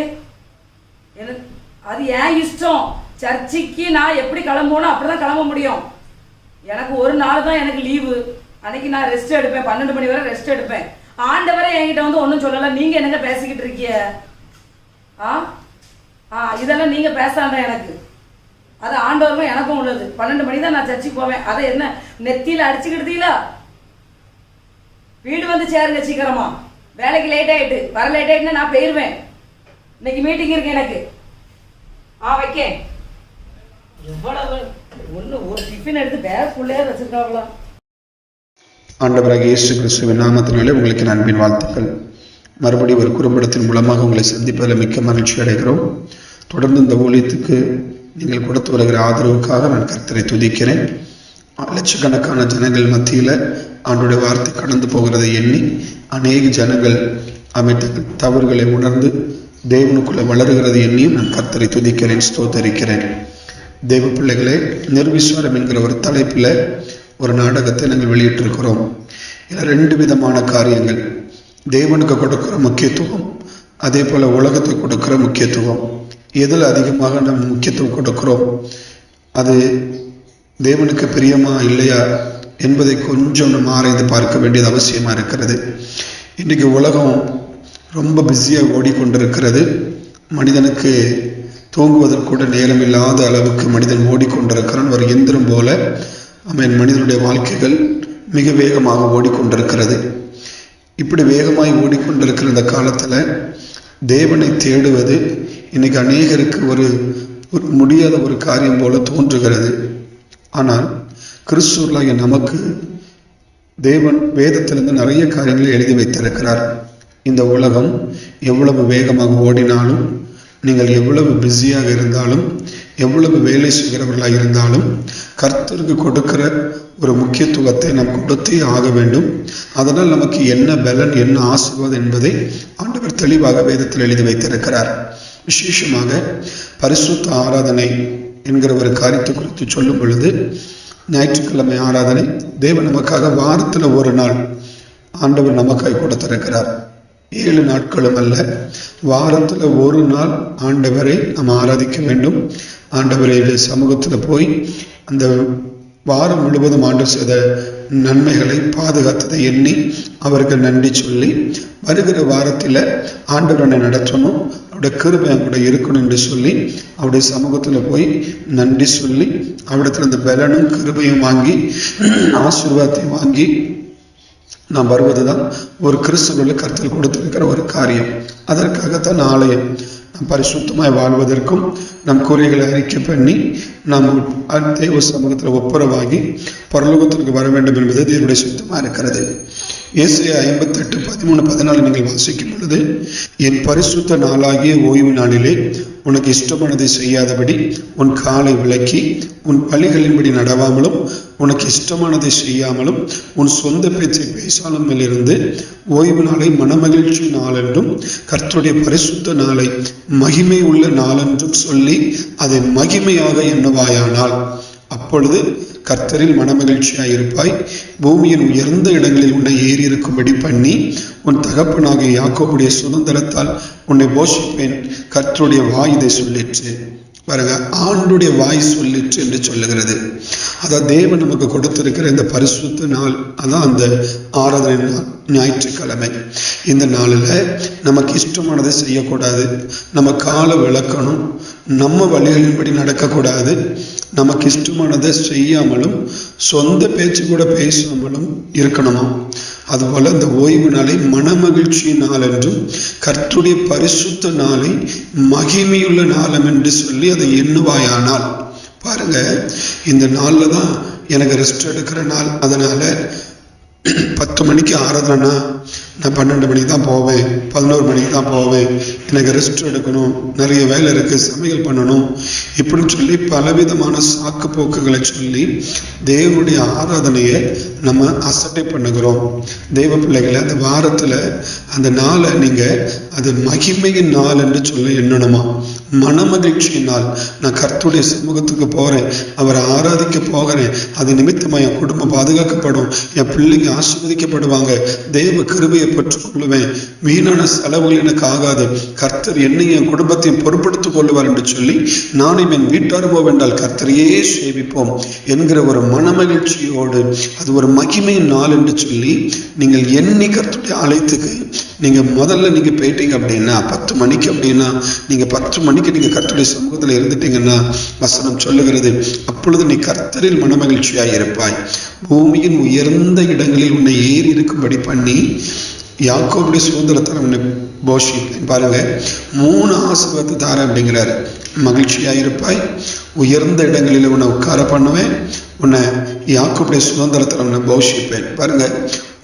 என்ன? அது ஏன் இஷ்டம். சர்ச்சுக்கு நான் எப்படி கிளம்புவோனோ அப்படிதான் கிளம்ப முடியும். எனக்கு ஒரு நாள் தான் எனக்கு லீவு. அன்னைக்கு நான் ரெஸ்ட் எடுப்பேன். 12 மணி வரை ரெஸ்ட் எடுப்பேன். ஆண்டவரை என்கிட்ட வந்து ஒன்றும் சொல்லலை. நீங்க என்னங்க பேசிக்கிட்டு இருக்கீங்க? இதெல்லாம் நீங்க பேசாண்ட எனக்கு. அது ஆண்டவரும் எனக்கும் உள்ளது. 12 மணி தான் நான் சர்ச்சுக்கு போவேன். அதை என்ன நெத்தியில அடிச்சுக்கிட்டீங்களா? வீடு வந்து சேருங்க சீக்கிரமா. வேலைக்கு லேட் ஆயிட்டு வர லேட் ஆயிட்டுன்னா நான் போயிருவேன். இன்னைக்கு மீட்டிங் இருக்கு எனக்கு. வைக்கேன். எவ்வளவு ஒரு டிஃபன் எடுத்து பேக்குள்ளே வச்சிருக்காங்களா? ஆண்டவராகிய இயேசு கிறிஸ்துவின் நாமத்தினாலே உங்களுக்கு அன்பின் வாழ்த்துக்கள். மறுபடியும் ஒரு குறும்படத்தின் மூலமாக உங்களை சந்திப்பதில் மிக்க மகிழ்ச்சி அடைகிறோம். தொடர்ந்து இந்த ஊழியத்துக்கு நீங்கள் கொடுத்து வருகிற ஆதரவுக்காக நான் கர்த்தரை துதிக்கிறேன். லட்சக்கணக்கான ஜனங்கள் மத்தியில் ஆண்டோடைய வார்த்தை கடந்து போகிறதை எண்ணி அநேக ஜனங்கள் அமைத்த தவறுகளை உணர்ந்து தேவனுக்குள்ளே வளருகிறது எண்ணியும் நான் கர்த்தரை துதிக்கிறேன், ஸ்தோத்தரிக்கிறேன். தேவ பிள்ளைகளே, நிர்விஸ்வாரம் என்கிற ஒரு தலைப்பில் ஒரு நாடகத்தை நாங்கள் வெளியிட்டிருக்கிறோம். இதில் 2 விதமான காரியங்கள். தேவனுக்கு கொடுக்குற முக்கியத்துவம், அதே போல் உலகத்துக்கு கொடுக்குற முக்கியத்துவம். எதில் அதிகமாக நம்ம முக்கியத்துவம் கொடுக்குறோம், அது தேவனுக்கு பிரியமா இல்லையா என்பதை கொஞ்சம் நம்ம ஆராய்ந்து பார்க்க வேண்டியது அவசியமாக இருக்கிறது. இன்றைக்கி உலகம் ரொம்ப பிஸியாக ஓடிக்கொண்டிருக்கிறது. மனிதனுக்கு தூங்குவதற்கு கூட நேரம் இல்லாத அளவுக்கு மனிதன் ஓடிக்கொண்டிருக்கிறான். ஒரு எந்திரம் போல மனிதனுடைய வாழ்க்கைகள் மிக வேகமாக ஓடிக்கொண்டிருக்கிறது. இப்படி வேகமாய் ஓடிக்கொண்டிருக்கிற இந்த காலத்தில் தேவனை தேடுவது இன்னைக்கு அநேகருக்கு ஒரு முடியாத ஒரு காரியம் போல தோன்றுகிறது. ஆனால் கிறிஸ்துவர்களாகிய நமக்கு தேவன் வேதத்திலிருந்து நிறைய காரியங்களை எழுதி வைத்திருக்கிறார். இந்த உலகம் எவ்வளவு வேகமாக ஓடினாலும், நீங்கள் எவ்வளவு பிஸியாக இருந்தாலும், எவ்வளவு வேலை செய்கிறவர்களாக இருந்தாலும், கர்த்தருக்கு கொடுக்கிற ஒரு முக்கியத்துவத்தை நாம் கொடுத்தே ஆக வேண்டும். அதனால் நமக்கு என்ன பலன், என்ன ஆசீர்வாதம் என்பதை ஆண்டவர் தெளிவாக வேதத்தில் எழுதி வைத்திருக்கிறார். விசேஷமாக பரிசுத்த ஆராதனை என்கிற ஒரு காரியத்தை குறித்து சொல்லும் பொழுது, ஞாயிற்றுக்கிழமை ஆராதனை தேவன் நமக்காக வாரத்தில் ஒரு நாள் ஆண்டவர் நமக்காக கொடுத்திருக்கிறார். 7 நாட்களும் அல்ல, வாரத்தில் ஒரு நாள் ஆண்டவரை நாம் ஆராதிக்க வேண்டும். ஆண்டவருடைய சமூகத்தில் போய் அந்த வாரம் முழுவதும் ஆண்டு செய்த நன்மைகளை, பாதுகாத்ததை எண்ணி அவருக்கு நன்றி சொல்லி, வருகிற வாரத்தில் ஆண்டவரை நடத்தணும், அவருடைய கிருபை கூட இருக்கணும் என்று சொல்லி அவருடைய சமூகத்தில் போய் நன்றி சொல்லி அவரிடத்தில் அந்த பலனும் கிருபையும் வாங்கி ஆசீர்வாதத்தையும் வாங்கி நாம் வருவது தான் ஒரு கிறிஸ்தவர்களுக்கு கர்த்தர் கொடுத்திருக்கிற ஒரு காரியம். அதற்காகத்தான் ஆலயம். நம் பரிசுத்தமாய் வாழ்வதற்கும், நம் குறைகளை அறிக்கை பண்ணி நாம் தேவ சமூகத்தில் ஒப்புரவாகி பரலோகத்திற்கு வர வேண்டும் என்பது தேவனுடைய சுத்தமாக இருக்கிறது. ஏசாயா 58:13-14 நீங்கள் வாசிக்கும் பொழுது, என் பரிசுத்த நாளாகிய ஓய்வு நாளிலே உனக்கு இஷ்டமானதை செய்யாதபடி உன் காலை விலக்கி உன் வழிகளின்படி நடவாமலும் உனக்கு இஷ்டமானதை செய்யாமலும் உன் சொந்த பேச்சை பேசாலும் இருந்து ஓய்வு நாளை மனமகிழ்ச்சி நாளென்றும் கர்த்தருடைய பரிசுத்த நாளை மகிமை உள்ள நாளென்றும் சொல்லி அதை மகிமையாக எண்ணுவாயானால் அப்பொழுது கர்த்தரில் மனமகிழ்ச்சியாய் இருப்பாய். பூமியின் உயர்ந்த இடங்களில் உன்னை ஏறி இருக்கும்படி பண்ணி உன் தகப்பனாகிய யாக்கோபுடைய சுதந்திரத்தால் உன்னை போஷிப்பேன். கர்த்தருடைய வாய் இதை சொல்லிற்று. பாருங்க, ஆண்டுடைய வாய் சொல்லிற்று என்று சொல்லுகிறது. அதான் தேவன் நமக்கு கொடுத்திருக்கிற இந்த பரிசுத்த நாள், அதான் அந்த ஆராதனை நாள், ஞாயிற்றுக்கிழமை. இந்த நாளில் நமக்கு இஷ்டமானதை செய்யக்கூடாது. நம்ம காலை விளக்கணும், நம்ம வழிகளின்படி நடக்கக்கூடாது. நமக்கு இஷ்டமானதை செய்யாமலும் சொந்த பேச்சு கூட பேசாமலும் இருக்கணுமா. அதுபோல இந்த ஓய்வு நாளை மனமகிழ்ச்சி நாள் என்றும் கர்த்தருடைய பரிசுத்த நாளை மகிமையுள்ள நாளம் என்று சொல்லி அதை எண்ணுவாயானால், பாருங்க, இந்த நாளில் தான் எனக்கு ரெஸ்ட் எடுக்கிற நாள். அதனால 10 மணிக்கு ஆராதனைனா நான் 12 மணிக்கு தான் போவேன், 11 மணிக்கு தான் போவேன், எனக்கு ரெஸ்ட் எடுக்கணும், நிறைய வேலை இருக்குது, சமையல் பண்ணணும், இப்படின்னு சொல்லி பலவிதமான சாக்கு போக்குகளை சொல்லி தேவனுடைய ஆராதனையை நம்ம அசட்டை பண்ணுகிறோம். தேவ பிள்ளைகளை, அந்த வாரத்தில் அந்த நாளை நீங்கள் அது மகிமையின் நாள் என்று சொல்ல எண்ணணுமா. மனமகிழ்ச்சியின் நாள். நான் கர்த்தருடைய சமூகத்துக்கு போகிறேன், அவரை ஆராதிக்க போகிறேன், அது நிமித்தமாக என் குடும்பம் பாதுகாக்கப்படும், என் பிள்ளைங்க ஆசீர்வதிக்கப்படுவாங்க, தேவ கிருபையை பெற்றுக்கொள்ளுவேன், வீணான செலவுகள் எனக்கு ஆகாது, கர்த்தர் என்னையும் என் குடும்பத்தையும் பொறுப்படுத்திக் கொள்ளுவார் என்று சொல்லி நானும் என் வீட்டாருமோ வேண்டால் கர்த்தரையே சேவிப்போம் என்கிற ஒரு மனமகிழ்ச்சியோடு அது ஒரு மகிமையின் நாள் என்று சொல்லி நீங்கள் எண்ணி கர்த்தருடைய ஆலயத்துக்கு நீங்கள் முதல்ல நீங்கள் போயிட்டீங்க அப்படின்னா 10 மணிக்கு, அப்படின்னா நீங்கள் 10 மணிக்கு நீங்கள் கர்த்தருடைய சமூகத்தில் இருந்துட்டீங்கன்னா வசனம் சொல்லுகிறது, அப்பொழுது நீ கர்த்தரில் மனமகிழ்ச்சியாய் இருப்பாய். பூமியின் உயர்ந்த இடங்களில் உன்னை ஏறி இருக்கும்படி பண்ணி யாக்கோபுடைய சுதந்திரத்தை உன்னை போஷிப்பேன். பாருங்க, 3 ஆசீர்வாதத்தை தாரேன் அப்படிங்கிறாரு. மகிழ்ச்சியாக இருப்பாய், உயர்ந்த இடங்களில் உன்னை உட்கார பண்ணுவேன், உன்னை யாக்கோபுடைய சுதந்திரத்தில் உன்னை போஷிப்பேன். பாருங்க,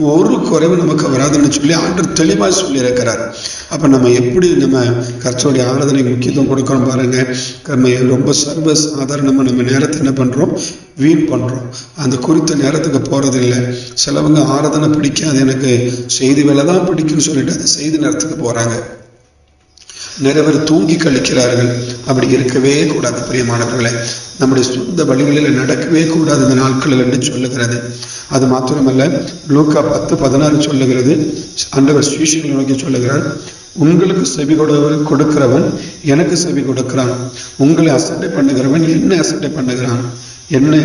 ஒரு குறைவு நமக்கு வராதுன்னு சொல்லி ஆண்டவர் தெளிவாக சொல்லியிருக்கிறார். அப்போ நம்ம எப்படி நம்ம கர்த்தருடைய ஆராதனைக்கு முக்கியத்துவம் கொடுக்கணும் பாருங்க. நம்ம ரொம்ப சர்வ சாதாரணமாக நம்ம நேரத்தை என்ன பண்ணுறோம், வீண் பண்ணுறோம். அந்த குறித்த நேரத்துக்கு போகிறதில்லை. சிலவங்க ஆராதனை பிடிக்காது, எனக்கு செய்தி வேலை தான் பிடிக்குன்னு சொல்லிட்டு அந்த செய்தி நேரத்துக்கு போகிறாங்க. நிறைய பேர் தூங்கி கழிக்கிறார்கள். அப்படி இருக்கவே கூடாது பிரியமானவர்களே. நம்முடைய சொந்த வழிகளில் நடக்கவே கூடாது இந்த நாட்களில் என்று சொல்லுகிறது. அது மாத்திரமல்ல, லூக்கா 10:16 சொல்லுகிறது, ஆண்டவர் சீஷர்களை நோக்கி சொல்லுகிறார், உங்களுக்கு செவி கொடுக்கிறவன் எனக்கு செவி கொடுக்கிறான், உங்களை அசட்டை பண்ணுகிறவன் என்னை அசட்டை பண்ணுகிறான், என்னை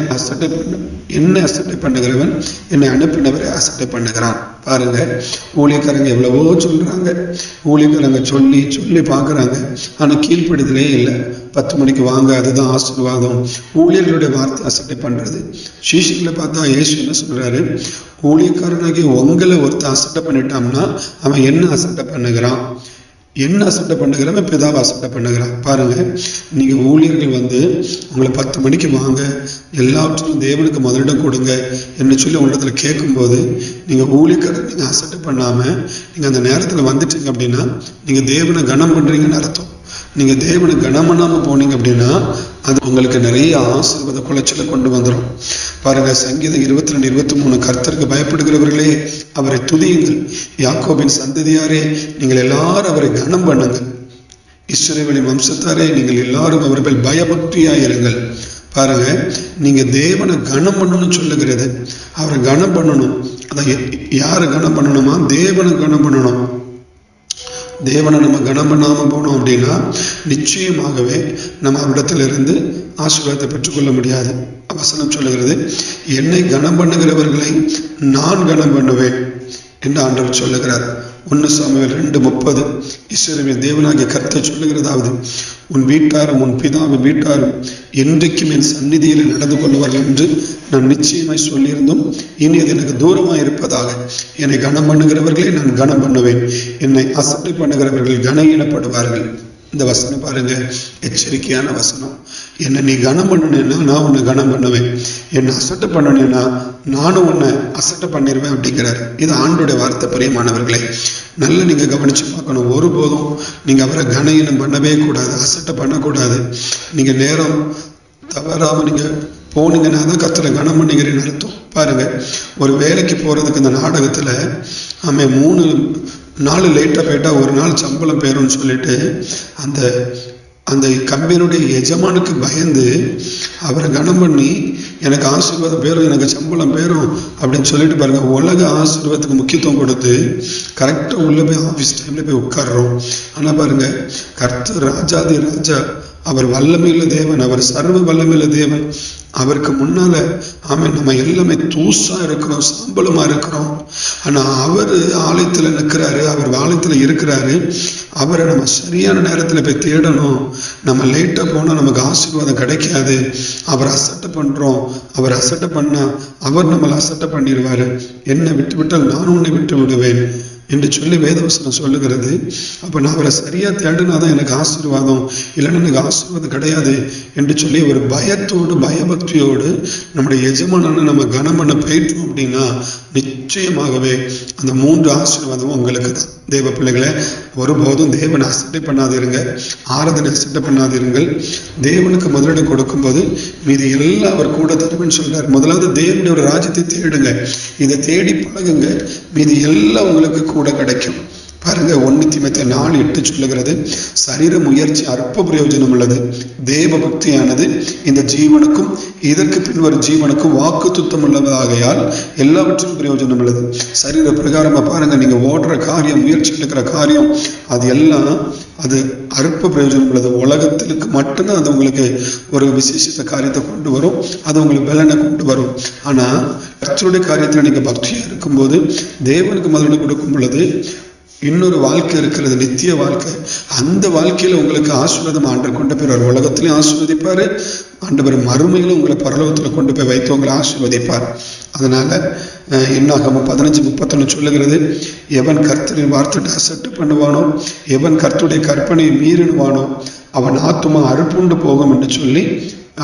அசட்டை பண்ணுகிறவன் என்னை அனுப்பினவரை அசட்டை பண்ணுகிறான். பாருங்க, ஊழியக்காரங்க எவ்வளவோ சொல்றாங்க, ஊழியக்காரங்க சொல்லி சொல்லி பார்க்குறாங்க, ஆனால் கீழ்ப்படிதலே இல்லை. 10 மணிக்கு வாங்க, அதுதான் ஆசீர்வாதம். ஊழியர்களுடைய வார்த்தை அசட்டை பண்றது. சீஷர்களை பார்த்தா இயேசு என்ன சொல்றாரு, ஊழியக்காரனாகி உங்களை ஒருத்தர் அசட்டை பண்ணிட்டான்னா அவன் என்ன அசட்டை பண்ணுகிறான், என்ன அசட்டை பண்ணுகிறவன் பிதாவை அசட்டை பண்ணுகிறான். பாருங்க, நீங்க ஊழியர்கள் உங்களை 10 மணிக்கு வாங்க, எல்லாவற்றும் தேவனுக்கு முதலிடம் கொடுங்க என்று சொல்லி உங்களிடத்துல கேட்கும்போது நீங்க ஊழியக்காரர் நீங்க அசட்டை பண்ணாம நீங்க அந்த நேரத்துல வந்துட்டீங்க அப்படின்னா நீங்க தேவனை கனம் பண்றீங்கன்னு அர்த்தம். நீங்க தேவனை கனம் பண்ணாம போனீங்க அப்படின்னா அது உங்களுக்கு நிறைய ஆசீர்வாத குலைச்சலை கொண்டு வந்துடும். பாருங்க, சங்கீதம் 22:23, கர்த்தருக்கு பயப்படுகிறவர்களே அவரை துதியுங்கள், யாக்கோபின் சந்ததியாரே நீங்கள் எல்லாரும் அவரை கனம் பண்ணுங்கள், இஸ்ரவேலின் வம்சத்தாரே நீங்கள் எல்லாரும் அவர்கள் பயபக்தியாயிருங்கள். பாருங்க, நீங்க தேவனை கனம் பண்ணணும்னு சொல்லுகிறது. அவரை கனம் பண்ணணும். அதான் யாரை கனம் பண்ணணுமா, தேவனை கனம் பண்ணணும். தேவனை நம்ம கனம் பண்ணாமல் போனோம் அப்படின்னா நிச்சயமாகவே நம்ம அவரிடத்திலிருந்து ஆசீர்வாதத்தை பெற்றுக்கொள்ள முடியாது. வசனம் சொல்லுகிறது, என்னை கனம் பண்ணுகிறவர்களை நான் கனம் பண்ணுவேன் என்று ஆண்டவர் சொல்லுகிறார். 1 சாமுவேல் 2:30 இஸ்ரவேல் தேவனாகிய கர்த்தர் சொல்லுகிறதாவது, உன் வீட்டாரும் உன் பிதாவின் வீட்டாரும் என்றைக்கும் என் சந்நிதியில் நடந்து கொள்வார்கள் என்று நான் நிச்சயமாய் சொல்லியிருந்தோம், இனி அது எனக்கு தூரமாக இருப்பதாக. என்னை கனம் பண்ணுகிறவர்களை நான் கனம் பண்ணுவேன், என்னை அசட்டை பண்ணுகிறவர்கள் கனஈனப்படுவார்கள். இந்த வசனம் பாருங்க, எச்சரிக்கையான வசனம். என்னை நீ கனம் பண்ணணுன்னா நான் உன்னை கனம் பண்ணுவேன், என்னை அசட்டை பண்ணணுன்னா நானும் உன்னை அசட்டை பண்ணிடுவேன் அப்படிங்கிறார். இது ஆண்டோடைய வார்த்தை. பிரியமானவர்களே, நல்லா நீங்க கவனிச்சு பார்க்கணும். ஒருபோதும் நீங்க அவரை கனஈனம் பண்ணவே கூடாது, அசட்டை பண்ணக்கூடாது. நீங்க நேரம் தவறாம நீங்க போனீங்கன்னா தான் கர்த்தரை கனம் பண்ணுகிறேன்னு அர்த்தம். பாருங்க, ஒரு வேலைக்கு போறதுக்கு இந்த நாடகத்துல அவன் 3 நாள் லேட்டாக போயிட்டா ஒரு நாள் சம்பளம் பெறும்னு சொல்லிட்டு அந்த கம்பெனியுடைய எஜமானுக்கு பயந்து அவரை கனம் பண்ணி எனக்கு ஆசீர்வாதம் பேரும் எனக்கு சம்பளம் பேரும் அப்படின்னு சொல்லிட்டு பாருங்க, உலக ஆசீர்வாதத்துக்கு முக்கியத்துவம் கொடுத்து கரெக்டாக உள்ள போய் ஆஃபீஸ் டைம்ல போய் உட்கார்றோம். ஆனால் பாருங்க, கர்த்தர் ராஜாதி ராஜா, அவர் வல்லமையுள்ள தேவன், அவர் சர்வ வல்லமையுள்ள தேவன். அவருக்கு முன்னால நம்ம எல்லாமே தூசா இருக்கிறோம், சாம்பலமா இருக்கிறோம். ஆனா அவர் ஆலயத்துல நிற்கிறாரு, அவர் ஆலயத்துல இருக்கிறாரு. அவரை நம்ம சரியான நேரத்துல போய் தேடணும். நம்ம லேட்டா போனா நமக்கு ஆசீர்வாதம் கிடைக்காது. அவர் அசட்டை பண்றோம், அவர் அசட்டை பண்ணா அவர் நம்மளை அசட்டை பண்ணிடுவாரு. என்னை விட்டு விட்டால் நான் உன்னை விட்டு விடுவேன் என்று சொல்லி வேதவசனம் சொல்லுகிறது. அப்போ நான் அவரை சரியா தேடினாதான் எனக்கு ஆசீர்வாதம், இல்லைன்னா எனக்கு ஆசீர்வாதம் கிடையாது என்று சொல்லி ஒரு பயத்தோடு பயபக்தியோடு நம்முடைய எஜமானனை நம்ம கனம் பண்ண போயிட்டோம் அப்படின்னா நிச்சயமாகவே அந்த 3 ஆசீர்வாதமும் உங்களுக்கு தான். தேவ பிள்ளைகளை, ஒருபோதும் தேவனை அசட்டை பண்ணாதிருங்க, ஆராதனை அசட்டை பண்ணாதிருங்கள். தேவனுக்கு முதலிடம் கொடுக்கும்போது மீது எல்லாம் அவர் கூட தருவேன்னு சொல்றார். முதலாவது தேவனுடைய ஒரு ராஜ்யத்தை தேடுங்க, இதை தேடி பழகுங்க, மீது எல்லாம் உங்களுக்கு கூட கிடைக்கும். பாருங்க, 1 தீமோத்தேயு 4:8 சொல்லுகிறது, சரீர முயற்சி அற்ப பிரயோஜனம் உள்ளது, தேவ பக்தியானது இந்த ஜீவனுக்கும் இதற்கு பின்வரும் ஜீவனுக்கும் வாக்குத்தத்தம் உள்ளதாகையால் எல்லாவற்றிலும் பிரயோஜனம் உள்ளது. சரீர பிரகாரமா பாருங்க, நீங்க ஓடுற காரியம், முயற்சி எடுக்கிற காரியம், அது எல்லாம் அது அற்ப பிரயோஜனம் உள்ளது. உலகத்திற்கு மட்டும்தான் அது உங்களுக்கு ஒரு விசேஷித்த காரியத்தை கொண்டு வரும், அது உங்களுக்கு பலனை கொண்டு வரும். ஆனா கர்த்தருடைய காரியத்துல நீங்க பக்தியா இருக்கும்போது, தேவனுக்கு முதலிடம் கொடுக்கும் பொழுது இன்னொரு வாழ்க்கை இருக்கிறது, நித்திய வாழ்க்கை. அந்த வாழ்க்கையில உங்களுக்கு ஆசீர்வாதம் ஆண்டவர் கொண்டு போய் உலகத்திலையும் ஆசீர்வதிப்பாரு, ஆண்டவர் மறுமையில உங்களை பரலோகத்துல கொண்டு போய் வைத்து உங்களை ஆசீர்வதிப்பார். அதனால என்னாகமம் 15:31 சொல்லுகிறது, எவன் கர்த்தரின் வார்த்தையை அசட்டை பண்ணுவானோ, எவன் கர்த்தருடைய கற்பனையை மீறிடுவானோ அவன் ஆத்துமா அறுப்புண்டு போகும் என்று சொல்லி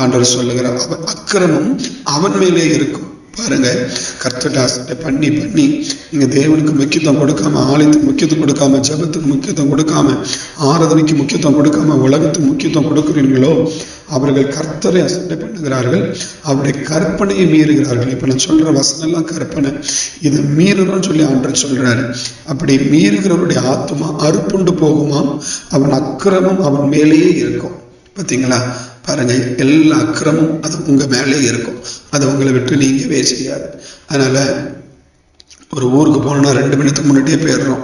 ஆண்டவர் சொல்லுகிறார். அவன் அக்கிரமம் அவன் மேலே இருக்கும். பாருங்க, கர்த்தர்ட்ட அசட்டை பண்ணி பண்ணி நீங்க தேவனுக்கு முக்கியத்துவம் கொடுக்காம, ஆலயத்துக்கு முக்கியத்துவம் கொடுக்காம, ஜபத்துக்கு முக்கியத்துவம் கொடுக்காம, ஆராதனைக்கு முக்கியத்துவம் கொடுக்காம உலகத்துக்கு முக்கியத்துவம் கொடுக்குறீங்களோ அவர்கள் கர்த்தரை அசட்டை பண்ணுகிறார்கள், அவருடைய கற்பனையை மீறுகிறார்கள். இப்ப நான் சொல்ற வசனம் எல்லாம் கற்பனை, இதை மீறுறோம்னு சொல்லி ஆண்டவர் சொல்றாரு. அப்படி மீறுகிறவருடைய ஆத்மா அறுப்புண்டு போகுமா, அவன் அக்கிரமம் அவன் மேலேயே இருக்கும். பார்த்தீங்களா? பாருங்க, எல்லா அக்கிரமும் அது உங்க மேலே இருக்கும், அது உங்களை விட்டு நீங்கவே செய்யாது. அதனால ஒரு ஊருக்கு போனோம்னா 2 மணிக்கு முன்னாடியே போயிடுறோம்.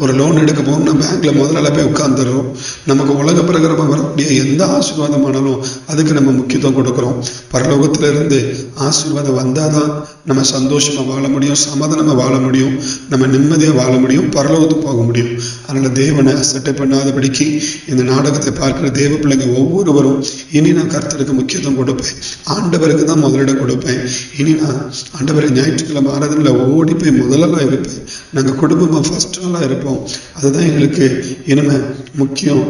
ஒரு லோன் எடுக்க போகணும்னா பேங்க்ல முதல்ல போய் உட்காந்துடுறோம். நமக்கு உலக பிரகாரமாக வரக்கூடிய எந்த ஆசீர்வாதமானாலும் அதுக்கு நம்ம முக்கியத்துவம் கொடுக்குறோம். பரலோகத்துல இருந்து ஆசீர்வாதம் வந்தாதான் நம்ம சந்தோஷமா வாழ முடியும், சமாதானமா வாழ முடியும், நம்ம நிம்மதியாக வாழ முடியும், பரலோகத்துக்கு போக முடியும். அதனால தேவனை அசட்டை பண்ணாதபடிக்கு இந்த நாடகத்தை பார்க்கிற தேவ பிள்ளைங்க ஒவ்வொருவரும் இனி நான் கர்த்தருக்கு முக்கியத்துவம் கொடுப்பேன், ஆண்டவருக்கு தான் முதலிடம் கொடுப்பேன். இனி நான் ஆண்டவரை ஞாயிற்றுக்கிழமை ஆராதனையில் ஓடி போய் முதலாக இருப்பேன், நாங்கள் குடும்பமாக ஃபர்ஸ்ட் நாளாக இருப்போம். அதுதான் எங்களுக்கு இனிமே முக்கியம்.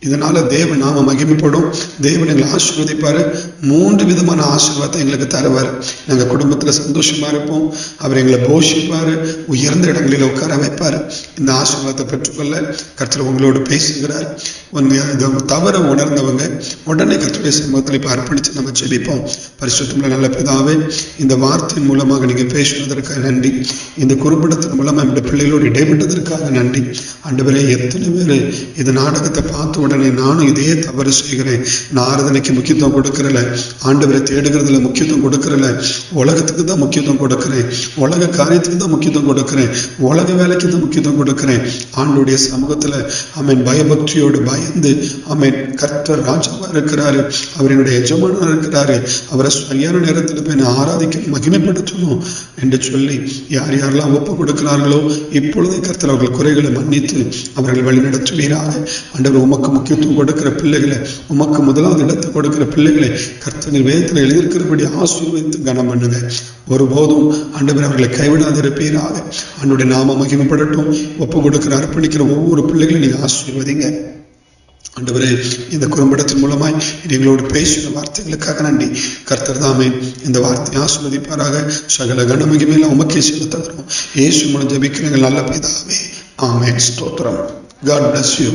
இதனால தேவன் நாம மகிமைப்படும், தேவன் எங்களை ஆசீர்வதிப்பாரு. 3 விதமான ஆசீர்வாதத்தை எங்களுக்கு தருவார். நாங்கள் குடும்பத்துல சந்தோஷமா இருப்போம், அவர் எங்களை போஷிப்பாரு, உயர்ந்த இடங்களில் உட்கார வைப்பாரு. இந்த ஆசீர்வாதத்தை பெற்றுக்கொள்ள கர்த்தர் உங்களோடு பேசுகிறார். இதை தவற உணர்ந்தவங்க உடனே கர்த்தருடைய சமூகத்தில் இப்போ அர்ப்பணிச்சு நம்ம ஜெபிப்போம். பரிசுத்தமுள்ள நல்ல பிதாவே, இந்த வார்த்தையின் மூலமாக நீங்க பேசுவதற்காக நன்றி. இந்த குறிப்பிடத்தின் மூலமா இந்த பிள்ளைகளோடு இடைப்பட்டதற்காக நன்றி. ஆண்டவரே, எத்தனை பேர் இந்த நாடகத்தை பார்த்து உடனே நானும் இதே தவறு செய்கிறேன், நான் ஆராதனைக்கு முக்கியத்துவம் கொடுக்கறல, ஆண்டவரை தேடுகிறதுல முக்கியத்துவம் கொடுக்கறல, உலகத்துக்கு தான் முக்கியத்துவம் கொடுக்கிறேன், உலக காரியத்துக்கு தான் முக்கியத்துவம் கொடுக்கிறேன், உலக வேலைக்கு தான் முக்கியத்துவம் கொடுக்கிறேன். ஆண்டோடைய சமூகத்துல ஆமென் பயபக்தியோடு பயந்து ஆமென் கர்த்தர் ராஜாவா இருக்கிறாரு, அவர் என்னுடைய எஜமானா இருக்கிறாரு, அவரை சரியான நேரத்தில் போய் நான் ஆராதிக்க மகிமைப்படுத்தணும் என்று சொல்லி யார் யாரெல்லாம் ஒப்பு கொடுக்கிறார்களோ இப்பொழுதே கர்த்தர் அவர்கள் குறைகளை மன்னித்து அவர்கள் வழிநடத்துவீராக. ஆண்டவர் உமக்கு முக்கியத்துவம் கொடுக்கிற பிள்ளைகளை, உமக்கு முதலாவது இடத்தை கொடுக்கிற பிள்ளைகளை கர்த்தர் வேதத்தில் எழுதியிருக்கிறபடி ஆசீர்வதித்து கனம் பண்ணுங்க. ஒருபோதும் ஆண்டவர் அவர்களை கைவிடாதிருப்பீராக. ஆண்டவருடைய நாம மகிமைப்படட்டும். ஒப்பு கொடுக்கிற அர்ப்பணிக்கிற ஒவ்வொரு பிள்ளைகளையும் நீங்க ஆசீர்வதிங்க. ஆண்டவரே, இந்த குறும்படத்தின் மூலமாய் எங்களோடு பேசின வார்த்தைகளுக்காக நன்றி. கர்த்தர் தாமே இந்த வார்த்தையை ஆசீர்வதிப்பாராக. சகல கனமகிமையில உமக்கே செலுத்துகிறோம். இயேசு மூலம் ஜெபிக்கிற நல்ல பிதாவே, ஆமென். ஸ்தோத்திரம். God bless you.